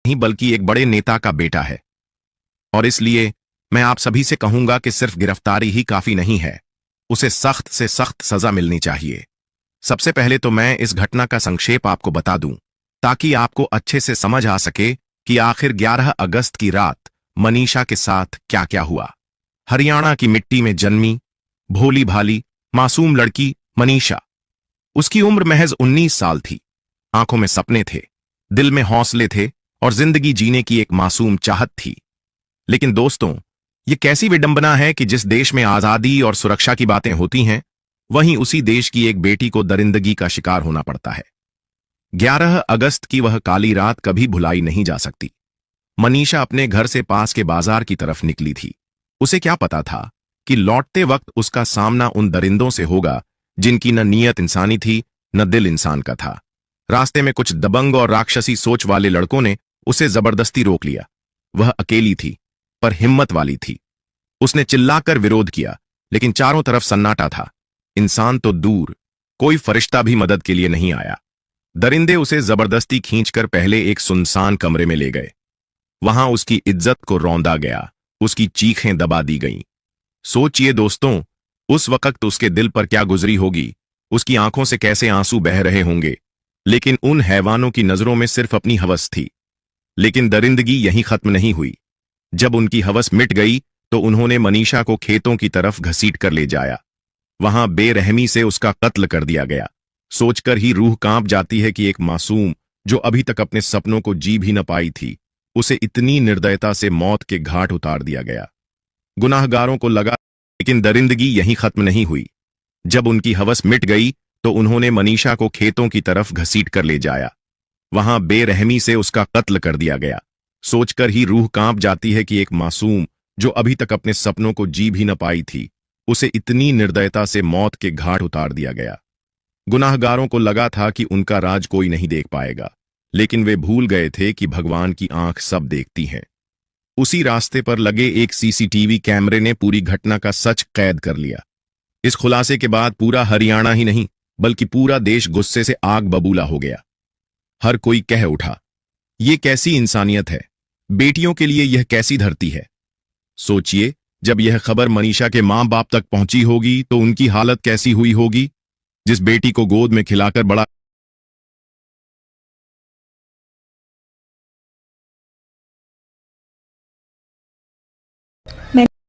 नहीं बल्कि एक बड़े नेता का बेटा है। और इसलिए मैं आप सभी से कहूंगा कि सिर्फ गिरफ्तारी ही काफी नहीं है, उसे सख्त से सख्त सजा मिलनी चाहिए। सबसे पहले तो मैं इस घटना का संक्षेप आपको बता दूं, ताकि आपको अच्छे से समझ आ सके कि आखिर 11 अगस्त की रात मनीषा के साथ क्या क्या हुआ। हरियाणा की मिट्टी में जन्मी भोली भाली मासूम लड़की मनीषा। उसकी उम्र महज 19 साल थी। आंखों में सपने थे, दिल में हौसले थे और जिंदगी जीने की एक मासूम चाहत थी। लेकिन दोस्तों, ये कैसी विडंबना है कि जिस देश में आजादी और सुरक्षा की बातें होती हैं, वहीं उसी देश की एक बेटी को दरिंदगी का शिकार होना पड़ता है। 11 अगस्त की वह काली रात कभी भुलाई नहीं जा सकती। मनीषा अपने घर से पास के बाजार की तरफ निकली थी। उसे क्या पता था कि लौटते वक्त उसका सामना उन दरिंदों से होगा जिनकी न नीयत इंसानी थी, न दिल इंसान का था। रास्ते में कुछ दबंग और राक्षसी सोच वाले लड़कों ने उसे जबरदस्ती रोक लिया। वह अकेली थी, पर हिम्मत वाली थी। उसने चिल्लाकर विरोध किया, लेकिन चारों तरफ सन्नाटा था। इंसान तो दूर, कोई फरिश्ता भी मदद के लिए नहीं आया। दरिंदे उसे जबरदस्ती खींचकर पहले एक सुनसान कमरे में ले गए। वहां उसकी इज्जत को रौंदा गया, उसकी चीखें दबा दी गईं। सोचिए दोस्तों, उस वक्त उसके दिल पर क्या गुजरी होगी, उसकी आंखों से कैसे आंसू बह रहे होंगे। लेकिन उन हैवानों की नजरों में सिर्फ अपनी हवस थी। लेकिन दरिंदगी यहीं खत्म नहीं हुई। जब उनकी हवस मिट गई तो उन्होंने मनीषा को खेतों की तरफ घसीट कर ले जाया। वहां बेरहमी से उसका कत्ल कर दिया गया। सोचकर ही रूह कांप जाती है कि एक मासूम जो अभी तक अपने सपनों को जी भी न पाई थी, उसे इतनी निर्दयता से मौत के घाट उतार दिया गया। गुनाहगारों को लगा, लेकिन दरिंदगी यहीं खत्म नहीं हुई। जब उनकी हवस मिट गई तो उन्होंने मनीषा को खेतों की तरफ घसीट कर ले जाया। वहां बेरहमी से उसका कत्ल कर दिया गया। सोचकर ही रूह कांप जाती है कि एक मासूम जो अभी तक अपने सपनों को जी भी न पाई थी, उसे इतनी निर्दयता से मौत के घाट उतार दिया गया। गुनाहगारों को लगा था कि उनका राज कोई नहीं देख पाएगा, लेकिन वे भूल गए थे कि भगवान की आंख सब देखती है। उसी रास्ते पर लगे एक सीसीटीवी कैमरे ने पूरी घटना का सच कैद कर लिया। इस खुलासे के बाद पूरा हरियाणा ही नहीं, बल्कि पूरा देश गुस्से से आग बबूला हो गया। हर कोई कह उठा, ये कैसी इंसानियत है, बेटियों के लिए यह कैसी धरती है। सोचिए, जब यह खबर मनीषा के मां बाप तक पहुंची होगी तो उनकी हालत कैसी हुई होगी, जिस बेटी को गोद में खिलाकर बड़ा